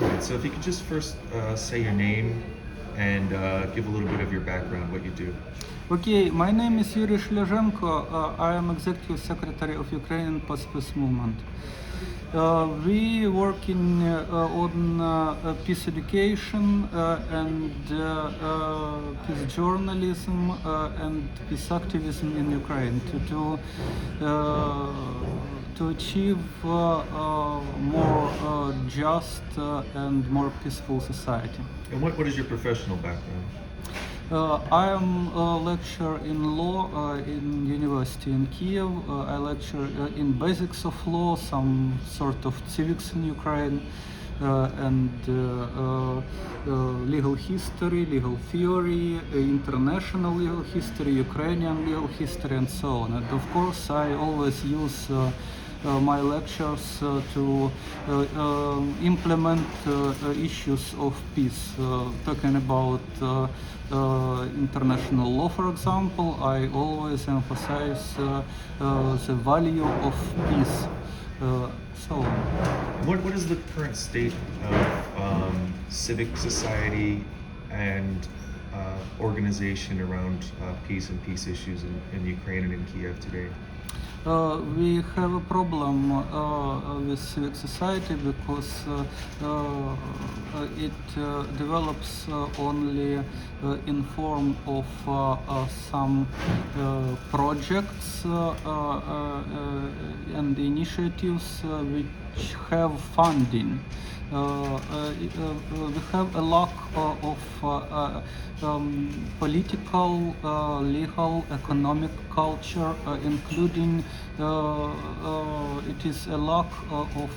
All right, so if you could just first say your name and give a little bit of your background, what you do. Okay, my name is Yurii Sheliazhenko. I am Executive Secretary of Ukrainian Pacifist Movement. We work on peace education and peace journalism and peace activism in Ukraine to achieve more just and more peaceful society. And what is your professional background? I am a lecturer in law in university in Kyiv. I lecture in basics of law, some sort of civics in Ukraine, and legal history, legal theory, international legal history, Ukrainian legal history, and so on. And of course, I always use my lectures to implement issues of peace. Talking about international law, for example, I always emphasize the value of peace. So on. What is the current state of civic society and organization around peace and peace issues in Ukraine and in Kyiv today? We have a problem with civic society because it develops only in form of some projects and initiatives which have funding. We have a lack of political, legal, economic culture, including it is a lack of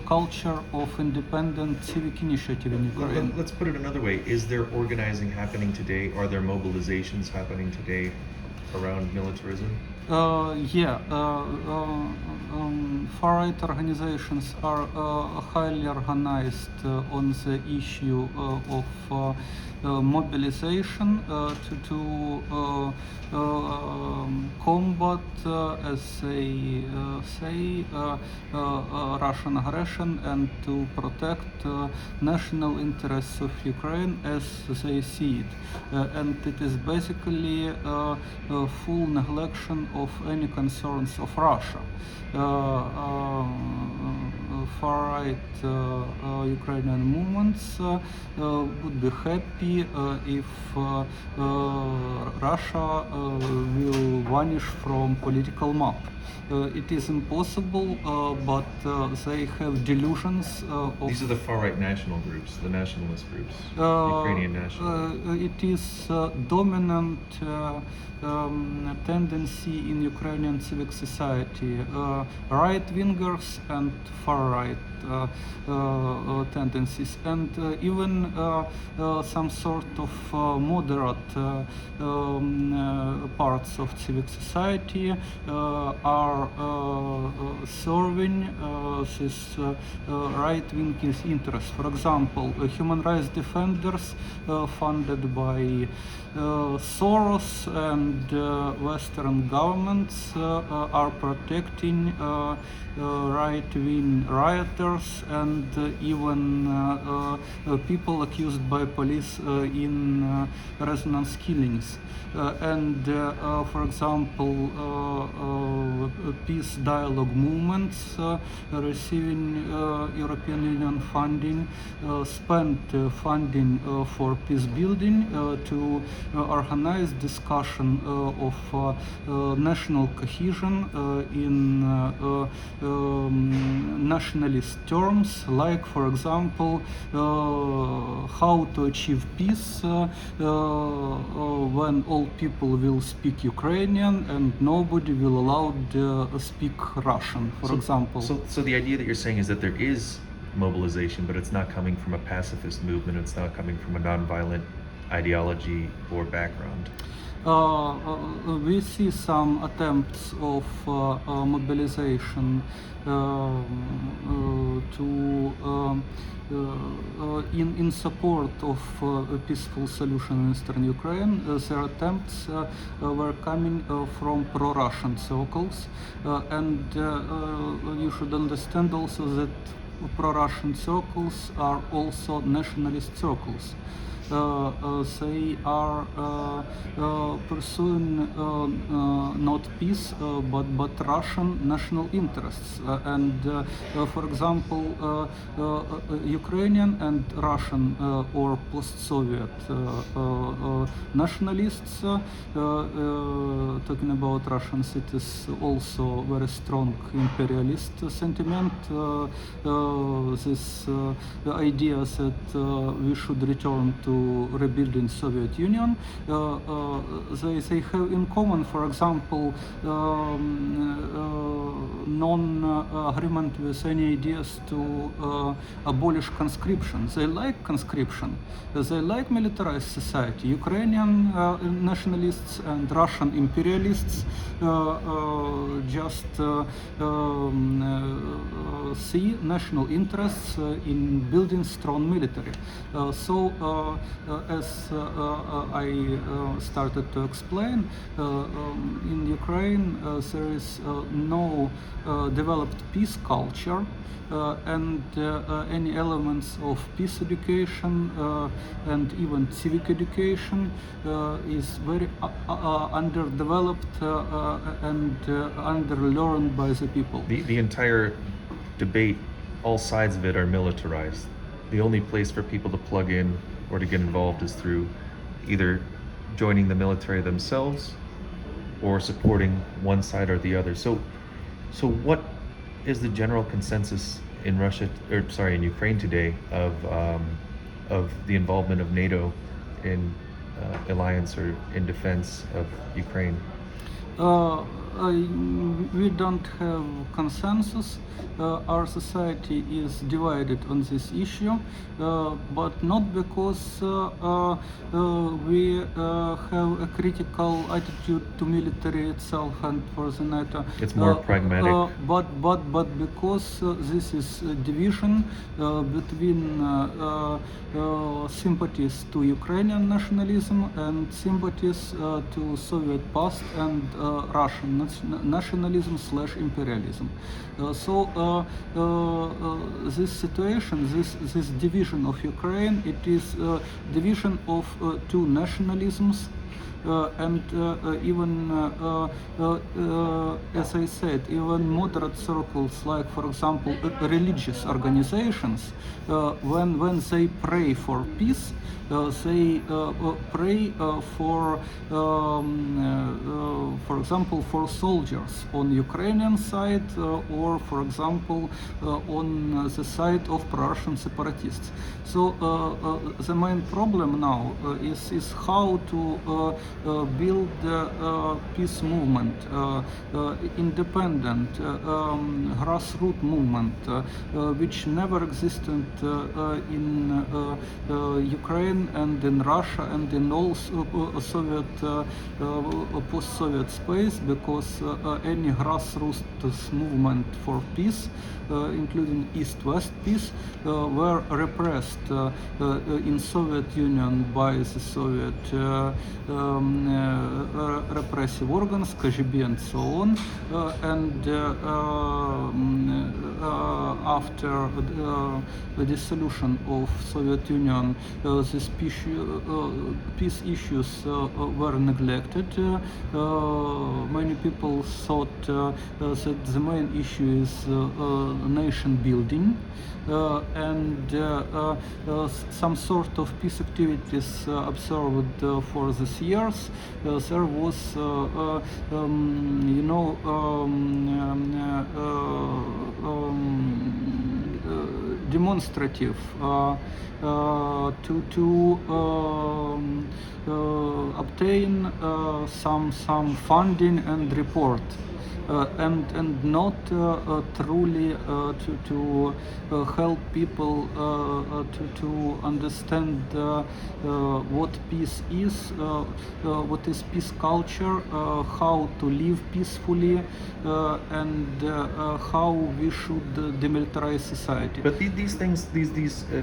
culture of independent civic initiative in Ukraine. Let's put it another way. Is there organizing happening today? Are there mobilizations happening today around militarism? Far-right organizations are highly organized on the issue of mobilization to combat, as they say, Russian aggression and to protect national interests of Ukraine as they see it. And it is basically a full neglection of any concerns of Russia. Far-right Ukrainian movements would be happy if Russia will vanish from political map. It is impossible, but they have delusions of... These are the far-right national groups, the nationalist groups, Ukrainian nationalists. It is dominant tendency in Ukrainian civic society. Right-wingers and far-right tendencies, and even some sort of moderate parts of civic society are serving this right-wing interests. For example, human rights defenders funded by Soros and Western governments are protecting right-wing rioters and even people accused by police in resonance killings. For example, peace dialogue movements receiving European Union funding spent funding for peace building to organize discussion of national cohesion in nationalist terms, like, for example, how to achieve peace when all people will speak Ukrainian and nobody will allow speak Russian, for example. So the idea that you're saying is that there is mobilization, but it's not coming from a pacifist movement, it's not coming from a nonviolent ideology or background. We see some attempts of mobilization in support of a peaceful solution in eastern Ukraine. Their attempts were coming from pro-Russian circles, and you should understand also that pro-Russian circles are also nationalist circles. They are pursuing not peace but Russian national interests. For example, Ukrainian and Russian or post-Soviet nationalists, talking about Russians, it is also very strong imperialist sentiment. This idea that we should return to rebuilding Soviet Union. They have in common, for example, non-agreement with any ideas to abolish conscription. They like conscription. They like militarized society. Ukrainian nationalists and Russian imperialists just see national interests in building strong military. As I started to explain, in Ukraine there is no developed peace culture, and any elements of peace education and even civic education is very underdeveloped and underlearned by the people. The entire debate, all sides of it are militarized. The only place for people to plug in or to get involved is through either joining the military themselves or supporting one side or the other. So what is the general consensus in in Ukraine today of the involvement of NATO in alliance or in defense of Ukraine? We don't have consensus. Our society is divided on this issue, but not because we have a critical attitude to military itself and for the NATO. It's more pragmatic. But because this is a division between sympathies to Ukrainian nationalism and sympathies to Soviet past and Russian nationalism / imperialism. This situation, this division of Ukraine, it is division of two nationalisms. And even, as I said, even moderate circles, like for example religious organizations, when they pray for peace, they pray for example, for soldiers on Ukrainian side, or for example, on the side of pro-Russian separatists. So the main problem now is how to build peace movement, independent grassroots movement, which never existed in Ukraine and in Russia and in all Soviet post-Soviet space, because any grassroots movement for peace, including East-West peace, were repressed in Soviet Union by the Soviet repressive organs, KGB and so on, and after the dissolution of Soviet Union, these peace issues were neglected. Many people thought that the main issue is nation building, and some sort of peace activities observed for these years. There was, demonstrative to obtain some funding and report. And not truly to help people to understand what peace is, what is peace culture, how to live peacefully, and how we should demilitarize society. But these things,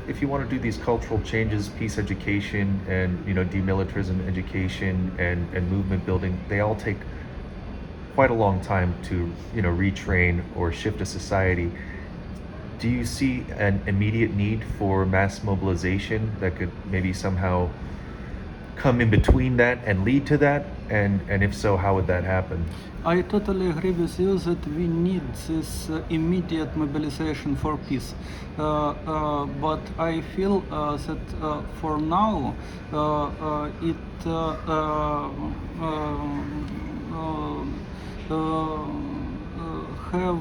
if you want to do these cultural changes, peace education, and demilitarism education, and movement building, they all take quite a long time to retrain or shift a society. do you see an immediate need for mass mobilization that could maybe somehow come in between that and lead to that? And if so, how would that happen? I totally agree with you that we need this immediate mobilization for peace. But I feel that for now it have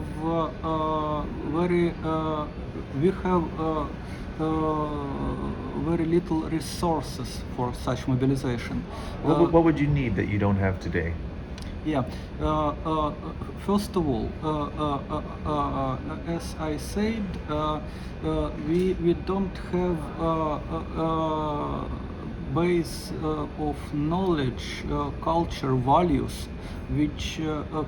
very we have very little resources for such mobilization. What would you need that you don't have today? Yeah. First of all, as I said, we don't have base of knowledge, culture, values, which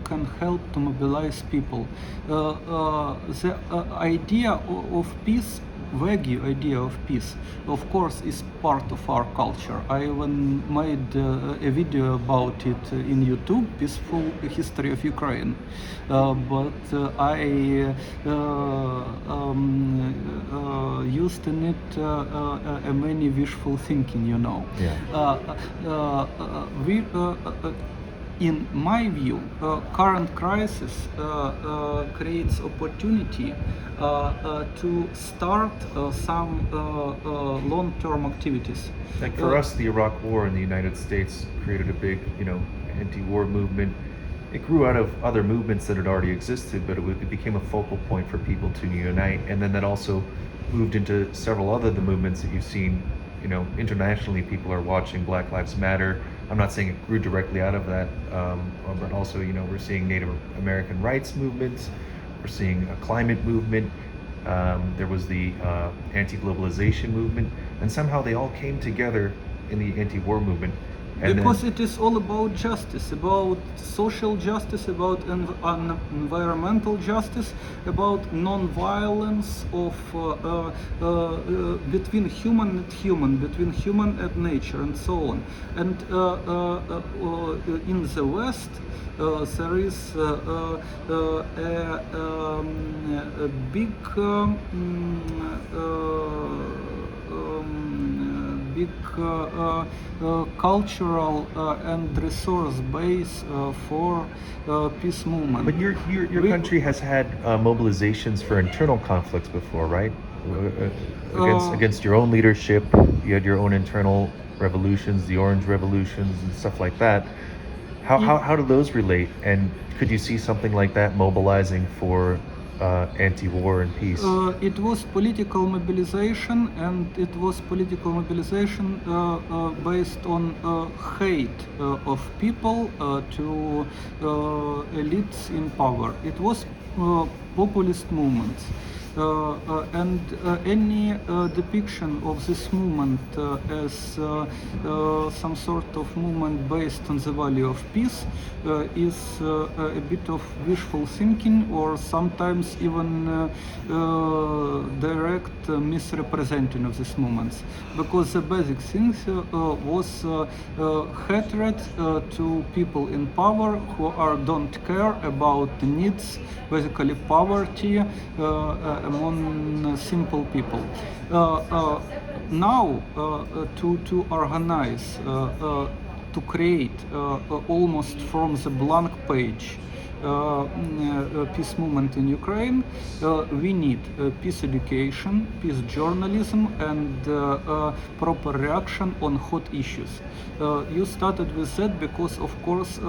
can help to mobilize people. The idea of peace, vague idea of peace, of course, is part of our culture. I even made a video about it in YouTube, Peaceful History of Ukraine. But I used in it many wishful thinking, you know. Yeah. In my view, current crisis creates opportunity to start some long-term activities. Like for us, the Iraq War in the United States created a big, anti-war movement. It grew out of other movements that had already existed, but it became a focal point for people to unite. And then that also moved into several other the movements that you've seen, internationally. People are watching Black Lives Matter. I'm not saying it grew directly out of that, but also, we're seeing Native American rights movements. We're seeing a climate movement. There was the anti-globalization movement, and somehow they all came together in the anti-war movement. And because it is all about justice, about social justice, about environmental justice, about non-violence of between human and human, between human and nature, and so on. And in the West, there is a big cultural and resource base for peace movement. But your country has had mobilizations for internal conflicts before, right? Against your own leadership. You had your own internal revolutions, the Orange Revolutions and stuff like that. How do those relate? And could you see something like that mobilizing for anti-war and peace? It was political mobilization, and it was political mobilization based on hate of people to elites in power. It was populist movements. And any depiction of this movement as some sort of movement based on the value of peace is a bit of wishful thinking, or sometimes even direct misrepresenting of these movements, because the basic thing was hatred to people in power who don't care about the needs, basically poverty among simple people. Now to organize, to create almost from the blank page peace movement in Ukraine, we need peace education, peace journalism, and proper reaction on hot issues. You started with that because, of course,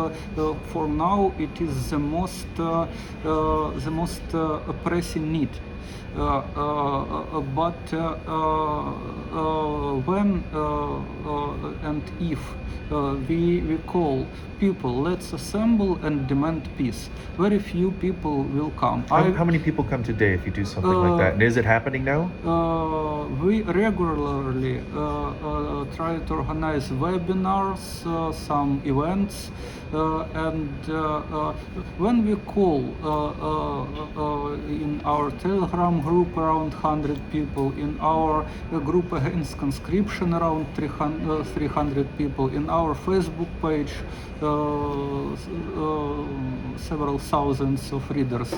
for now it is the most pressing need. But when and if we call people, let's assemble and demand peace, very few people will come. How many people come today if you do something like that? And is it happening now? we regularly try to organize webinars, some events, and when we call in our Telegram group around 100 people, in our group against conscription around 300 people, in our Facebook page several thousands of readers.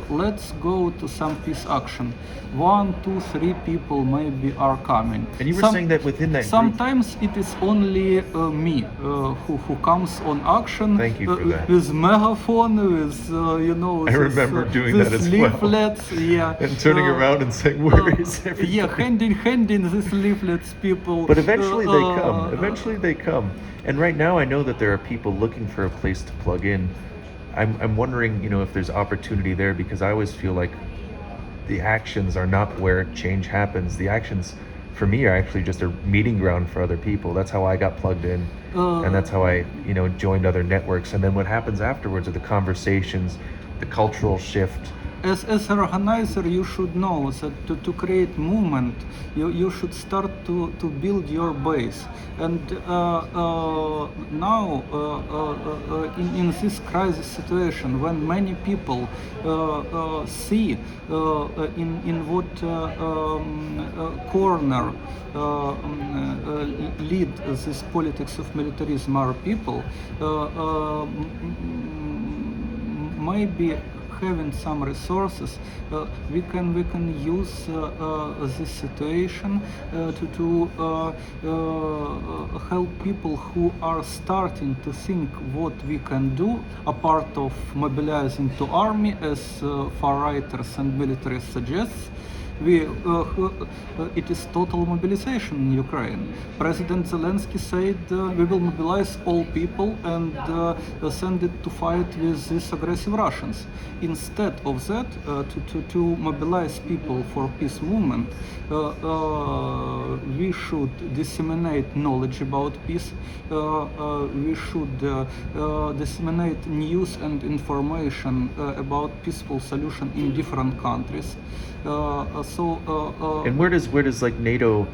Let's go to some peace action. 1, 2, 3 people maybe are coming. And you were saying that within that group, sometimes it is only me who comes on action. Thank you for that. With megaphone, with I remember doing that as well. leaflets, yeah. And turning around and saying, "Where is everybody?" Yeah, handing these leaflets, people. But eventually they come. Eventually they come. And right now I know that there are people looking for a place to plug in. I'm wondering, if there's opportunity there, because I always feel like the actions are not where change happens. The actions, for me, are actually just a meeting ground for other people. That's how I got plugged in, and that's how I, joined other networks. And then what happens afterwards are the conversations, the cultural shift. As an organizer, you should know that to create movement, you should start to build your base. And now, in this crisis situation, when many people see in what corner lead this politics of militarism are people, maybe having some resources, we can use this situation to help people who are starting to think what we can do, apart of mobilizing to army, as far-righters and militarists suggest. It is total mobilization in Ukraine. President Zelensky said we will mobilize all people and send it to fight with these aggressive Russians. Instead of that, to mobilize people for peace movement, we should disseminate knowledge about peace. We should disseminate news and information about peaceful solution in different countries. And where does like NATO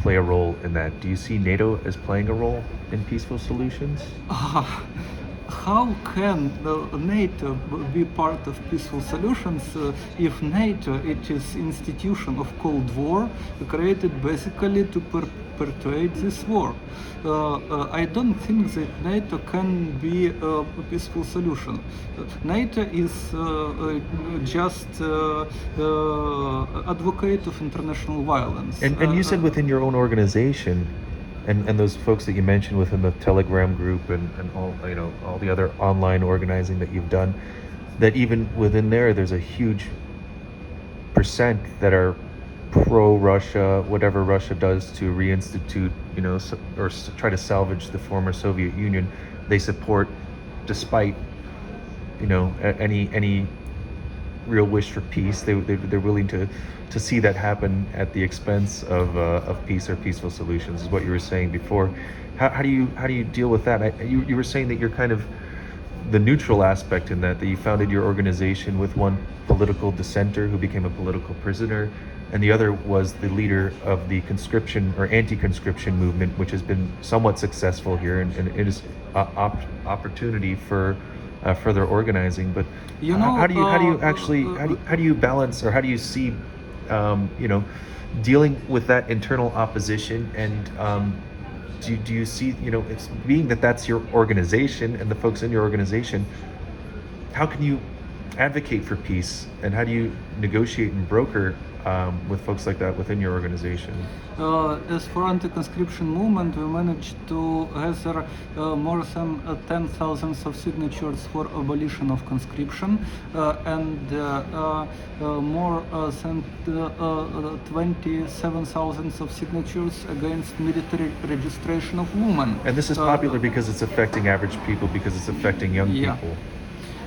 play a role in that? Do you see NATO as playing a role in peaceful solutions? How can NATO be part of peaceful solutions if NATO it is institution of Cold War created basically to perpetuate this war? I don't think that NATO can be a peaceful solution. NATO is just advocate of international violence. And you said within your own organization, and those folks that you mentioned within the Telegram group and all the other online organizing that you've done, that even within there's a huge percent that are pro-Russia, whatever Russia does to reinstitute, or try to salvage the former Soviet Union, they support, despite, any real wish for peace. They're willing to see that happen at the expense of peace or peaceful solutions, is what you were saying before. How do you deal with that? You were saying that you're kind of the neutral aspect in that you founded your organization with one political dissenter who became a political prisoner, and the other was the leader of the conscription or anti-conscription movement, which has been somewhat successful here, and it is opportunity for further organizing. But how do you balance, or how do you see dealing with that internal opposition? And do you see, it's being that that's your organization and the folks in your organization, how can you advocate for peace, and how do you negotiate and broker with folks like that within your organization? As for anti-conscription movement, we managed to gather more than 10,000 of signatures for abolition of conscription, and more than 27,000 of signatures against military registration of women. And this is popular because it's affecting average people, because it's affecting young people.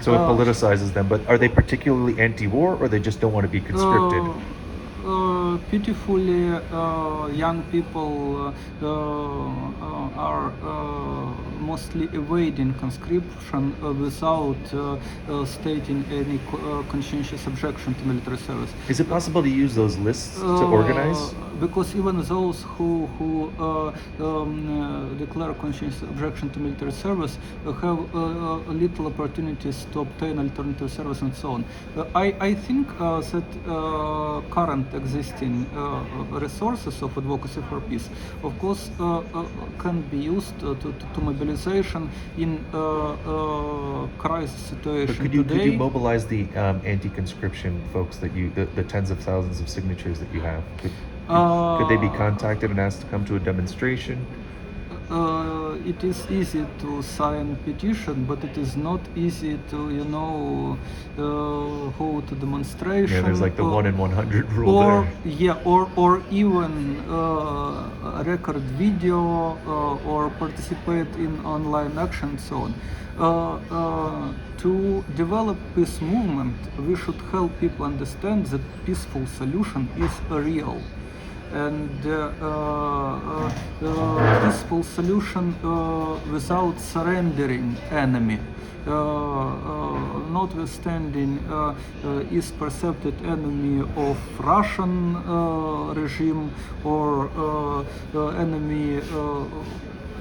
So it politicizes them. But are they particularly anti-war, or they just don't want to be conscripted? pitifully, young people are mostly evading conscription without stating any conscientious objection to military service. Is it possible to use those lists to organize? Because even those who declare conscientious objection to military service have little opportunities to obtain alternative service and so on. I think that current existing resources of advocacy for peace, of course, can be used to mobilization in crisis situation. But could you mobilize the anti-conscription folks that the tens of thousands of signatures that you have? Could they be contacted and asked to come to a demonstration? It is easy to sign petition, but it is not easy to, hold a demonstration. Yeah, there's like the 1 in 100 rule or, there. Yeah, or even record video or participate in online action and so on. To develop peace movement, we should help people understand that peaceful solution is real. And peaceful solution without surrendering enemy, notwithstanding is perceived enemy of Russian regime or enemy.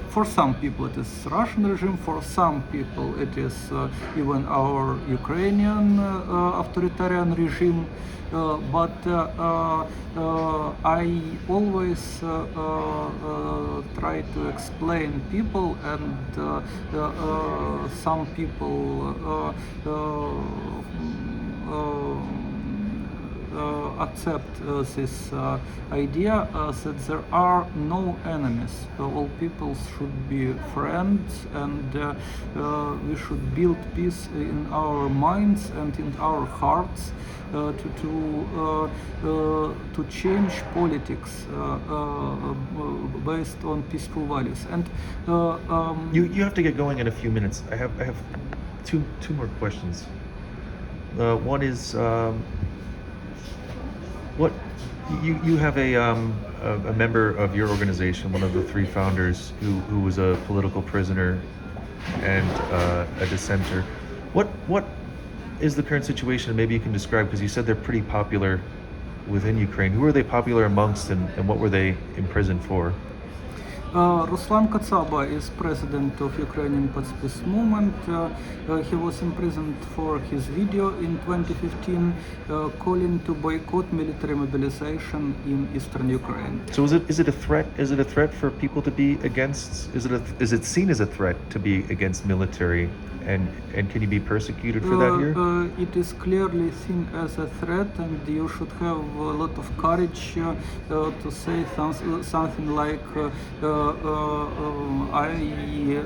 For some people it is Russian regime, for some people it is even our Ukrainian authoritarian regime. But I always try to explain people, and some people accept this idea that there are no enemies. All people should be friends, and we should build peace in our minds and in our hearts to change politics based on peaceful values. And you have to get going in a few minutes. I have two more questions. One is what you have a member of your organization, one of the three founders, who was a political prisoner and a dissenter. What is the current situation? Maybe you can describe, because you said they're pretty popular within Ukraine. Who are they popular amongst, and what were they imprisoned for? Ruslan Katsaba is president of Ukrainian Pacifist Movement. He was imprisoned for his video in 2015 calling to boycott military mobilization in eastern Ukraine. So is it a threat? Is it a threat for people to be against? Is it seen as a threat to be against military? And can you be persecuted for that here? It is clearly seen as a threat, and you should have a lot of courage to say something like I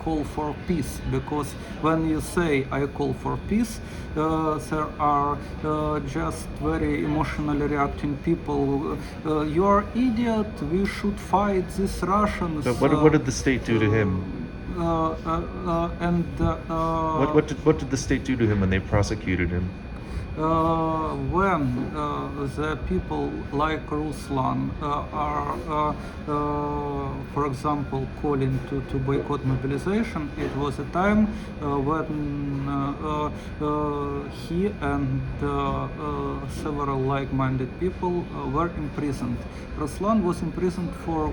call for peace, because when you say I call for peace, there are just very emotionally reacting people. You are idiot, we should fight these Russians. But what did the state do to him? What did the state do to him when they prosecuted him? When the people like Ruslan are, for example, calling to boycott mobilization, it was a time when he and several like-minded people were imprisoned. Ruslan was imprisoned for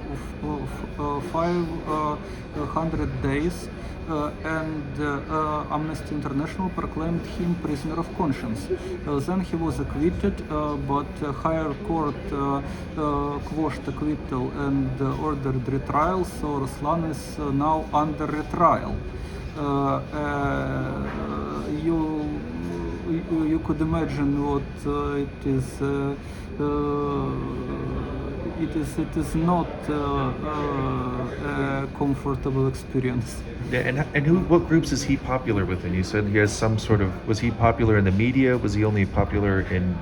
500 days. And Amnesty International proclaimed him prisoner of conscience. Then he was acquitted, but higher court quashed acquittal and ordered retrial, so Ruslan is now under retrial. You could imagine what it is. It is not a comfortable experience. Yeah, and what groups is he popular with? And you said he has some sort of. Was he popular in the media? Was he only popular in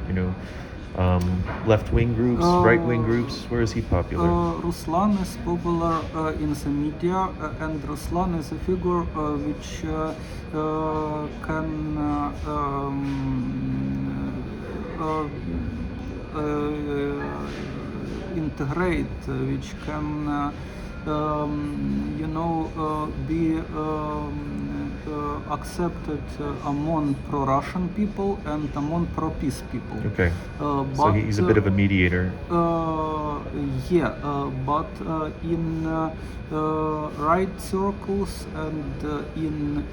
left-wing groups, right-wing groups? Where is he popular? Ruslan is popular in the media, and Ruslan is a figure which can integrate, which can be accepted among pro-Russian people and among pro-peace people. Okay. So But he's a bit of a mediator. but in right circles and in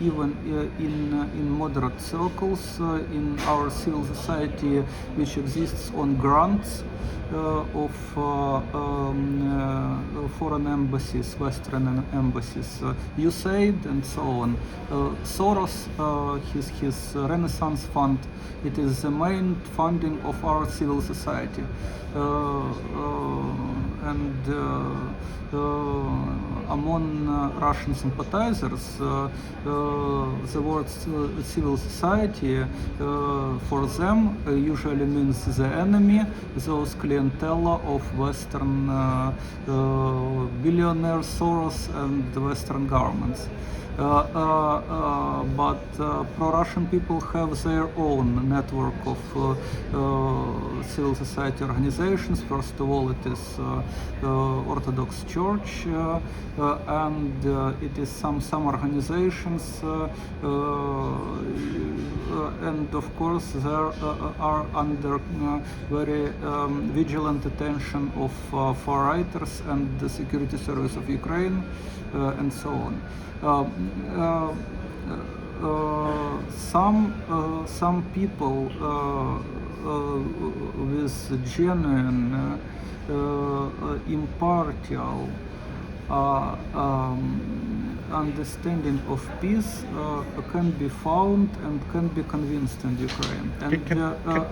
moderate circles in our civil society, which exists on grants of foreign embassies, Western embassies, USAID and so on. Soros, his Renaissance Fund, it is the main funding of our civil society. And among Russian sympathizers, the word civil society for them usually means the enemy, those clientele of Western billionaires, Soros, and the Western governments. But pro-Russian people have their own network of civil society organizations. First of all, it is Orthodox Church, and it is some organizations, and of course there are under very vigilant attention of far-righters and the security service of Ukraine, and so on. Some people with genuine impartial understanding of peace can be found and can be convinced in Ukraine. And,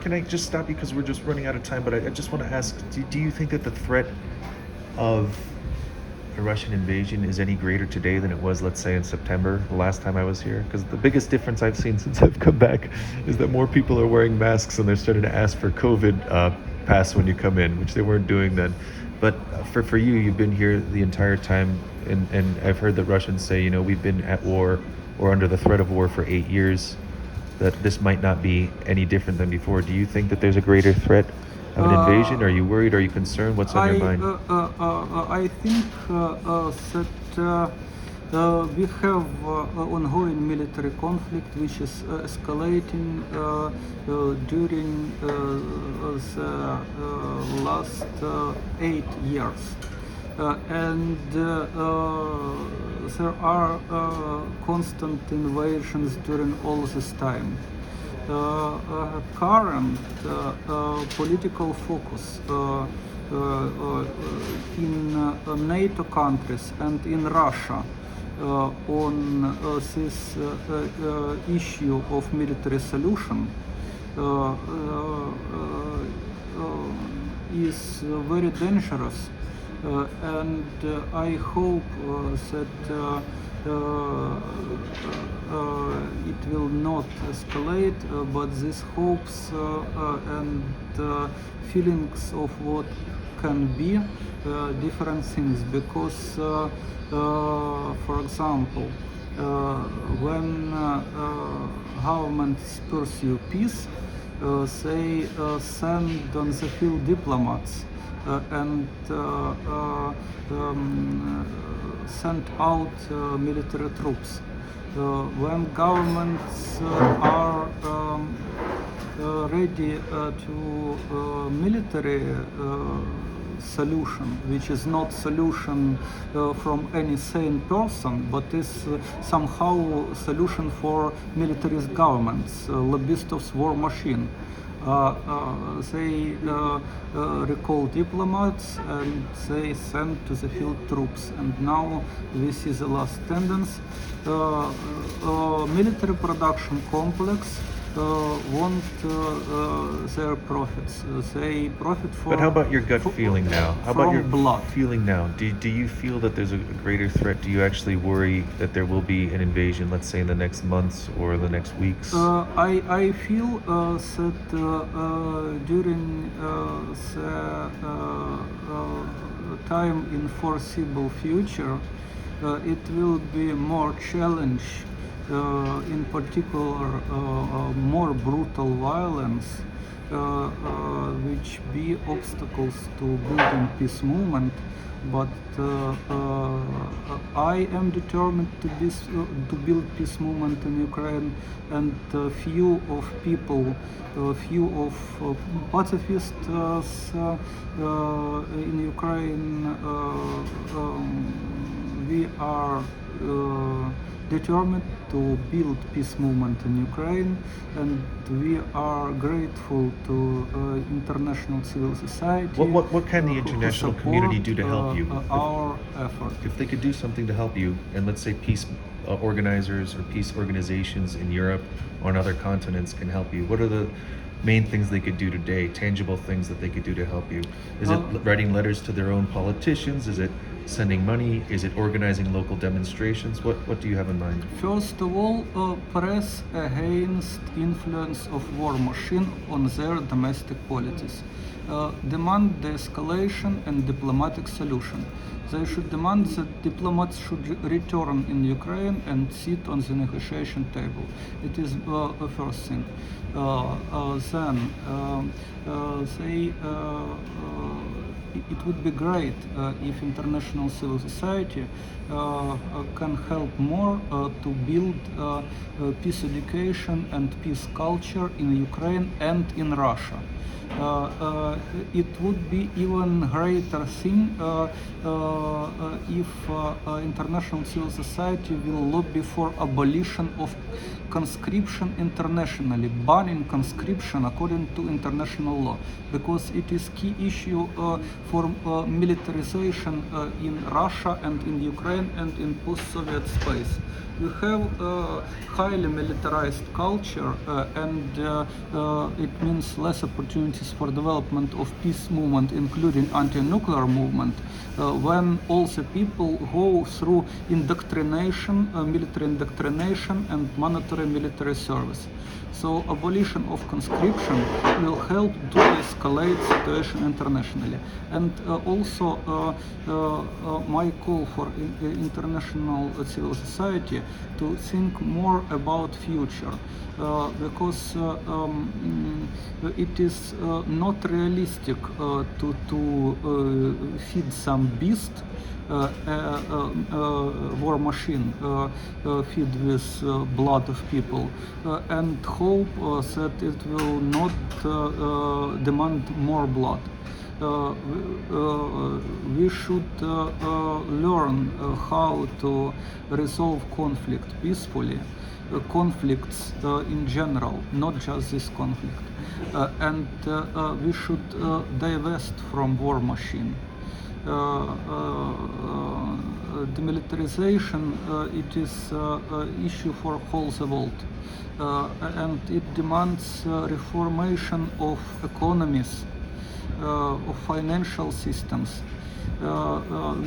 can I just stop you because we're just running out of time? But I just want to ask: do you think that the threat of a Russian invasion is any greater today than it was, let's say, in September, the last time I was here? Because the biggest difference I've seen since I've come back is that more people are wearing masks and they're starting to ask for COVID pass when you come in, which they weren't doing then. But for you, you've been here the entire time, and I've heard the Russians say, you know, we've been at war or under the threat of war for 8 years, that this might not be any different than before. Do you think that there's a greiter threat of an invasion? Are you worried? Are you concerned? What's on your mind? I think that we have ongoing military conflict which is escalating during the last 8 years. And there are constant invasions during all this time. Current political focus in NATO countries and in Russia on this issue of military solution is very dangerous, and I hope that it will not escalate, but these hopes and feelings of what can be different things, because for example, when governments pursue peace, they send on the field diplomats and send out military troops. When governments are ready to military solution, which is not solution from any sane person, but is somehow solution for militarist governments, lobbyists' war machine. They recall diplomats and they send to the field troops, and now this is the last tendency. Military production complex want their profits. They profit for. But how about your gut feeling now? How about your blood feeling now? Do you feel that there's a greater threat? Do you actually worry that there will be an invasion, let's say in the next months or the next weeks? I feel that during the time in foreseeable future, it will be more challenge. In particular, more brutal violence which be obstacles to building peace movement, but I am determined to build peace movement in Ukraine, and few of people, few of pacifists in Ukraine, we are determined to build peace movement in Ukraine, and we are grateful to international civil society. What can the who international support, community do to help you? Our effort. If they could do something to help you, and let's say peace organizers or peace organizations in Europe or on other continents can help you, what are the main things they could do today, tangible things that they could do to help you? Is it writing letters to their own politicians? Is it sending money? Is it organizing local demonstrations? What do you have in mind? First of all, press against influence of war machine on their domestic policies. Demand de-escalation and diplomatic solution. They should demand that diplomats should return in Ukraine and sit on the negotiation table. It is the first thing. It would be great if international civil society can help more to build peace education and peace culture in Ukraine and in Russia. It would be even greater thing if international civil society will lobby for abolition of conscription internationally, banning conscription according to international law, because it is key issue for militarization in Russia and in Ukraine and in post-Soviet space. We have a highly militarized culture, and it means less opportunities for development of peace movement, including anti-nuclear movement, when also people go through indoctrination, military indoctrination and mandatory military service. So abolition of conscription will help to escalate situation internationally. And also my call for international civil society to think more about future, because it is not realistic to feed some beast, war machine, feed with blood of people, and hope that it will not demand more blood. We should learn how to resolve conflict peacefully, conflicts in general, not just this conflict, and we should divest from war machine. Demilitarization, it is an issue for whole the world, and it demands reformation of economies, of financial systems.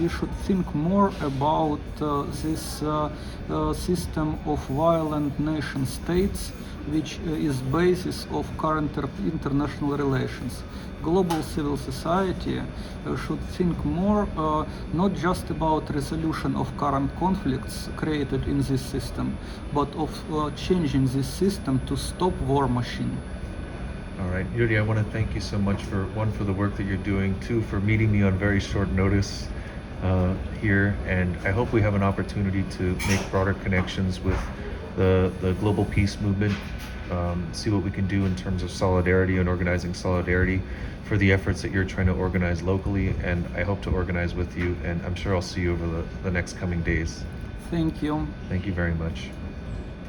We should think more about this system of violent nation states, which is basis of current international relations. Global civil society should think more not just about resolution of current conflicts created in this system, but of changing this system to stop war machine. All right, Yurii, I want to thank you so much for, one, for the work that you're doing, two, for meeting me on very short notice here, and I hope we have an opportunity to make broader connections with the global peace movement, see what we can do in terms of solidarity and organizing solidarity for the efforts that you're trying to organize locally, and I hope to organize with you, and I'm sure I'll see you over the next coming days. Thank you. Thank you very much.